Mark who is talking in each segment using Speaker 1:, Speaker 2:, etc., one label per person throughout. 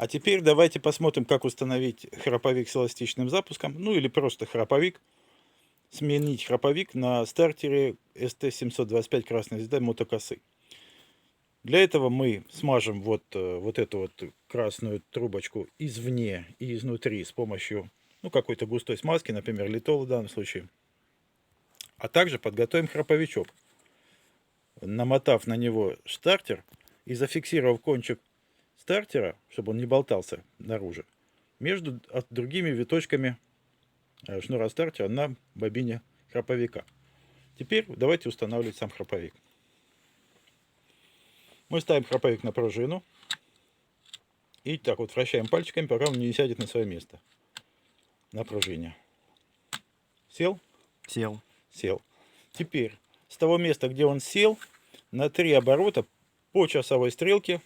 Speaker 1: А теперь давайте посмотрим, как установить храповик с эластичным запуском, ну или просто храповик. Сменить храповик на стартере ST725 красной звезды мотокосы. Для этого мы смажем вот эту вот красную трубочку извне и изнутри с помощью какой-то густой смазки, например, литол в данном случае. А также подготовим храповичок, намотав на него стартер и зафиксировав кончик стартера, чтобы он не болтался наружу, между другими виточками шнура стартера на бобине храповика. Теперь давайте устанавливать сам храповик. Мы ставим храповик на пружину и так вот вращаем пальчиками, пока он не сядет на свое место на пружине. Сел?
Speaker 2: Сел.
Speaker 1: Сел. Теперь с того места, где он сел, на 3 оборота по часовой стрелке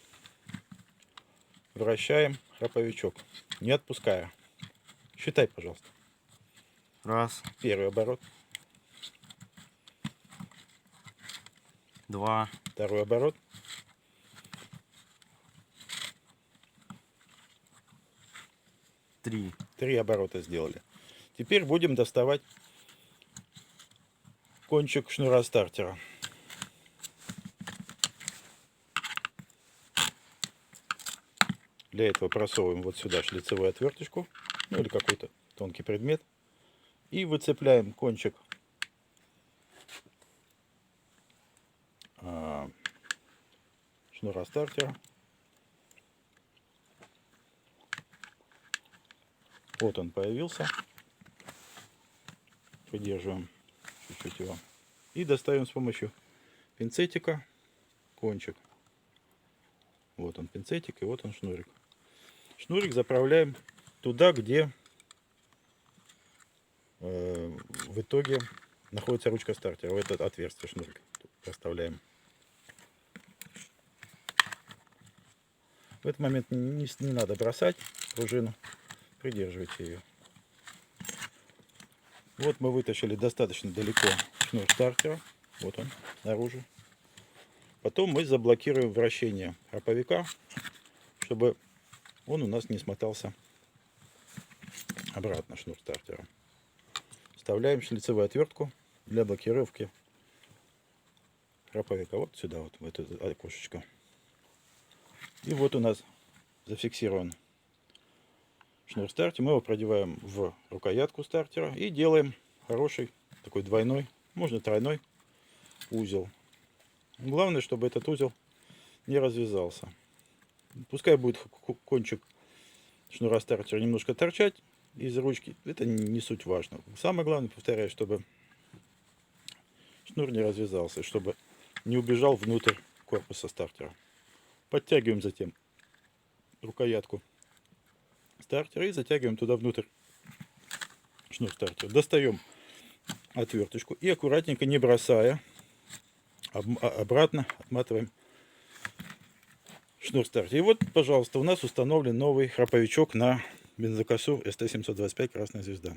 Speaker 1: вращаем храповичок, не отпуская. Считай, пожалуйста.
Speaker 2: Раз,
Speaker 1: Первый оборот.
Speaker 2: два,
Speaker 1: Второй оборот.
Speaker 2: три.
Speaker 1: 3 оборота сделали. Теперь будем доставать кончик шнура стартера. Для этого просовываем вот сюда шлицевую отверточку, ну или какой-то тонкий предмет, и выцепляем кончик шнура стартера. Вот он появился. Придерживаем чуть-чуть его. И достаем с помощью пинцетика кончик. Вот он пинцетик, и вот он шнурик. Шнурик заправляем туда, где в итоге находится ручка стартера. В это отверстие шнурик проставляем. В этот момент не надо бросать пружину, придерживайте ее. Вот мы вытащили достаточно далеко шнур стартера. Вот он, наружу. Потом мы заблокируем вращение храповика, чтобы он у нас не смотался обратно, шнур стартера. Вставляем шлицевую отвертку для блокировки храповика. Вот сюда, вот в это окошечко. И вот у нас зафиксирован шнур стартера. Мы его продеваем в рукоятку стартера и делаем хороший такой двойной, можно тройной узел. Главное, чтобы этот узел не развязался. Пускай будет кончик шнура стартера немножко торчать из ручки, это не суть важно. Самое главное, повторяю, чтобы шнур не развязался, чтобы не убежал внутрь корпуса стартера. Подтягиваем затем рукоятку стартера и затягиваем туда внутрь шнур стартера. Достаем отверточку и аккуратненько, не бросая, обратно отматываем шнур стартера. И вот, пожалуйста, у нас установлен новый храповичок на бензокосу ST725 красная звезда.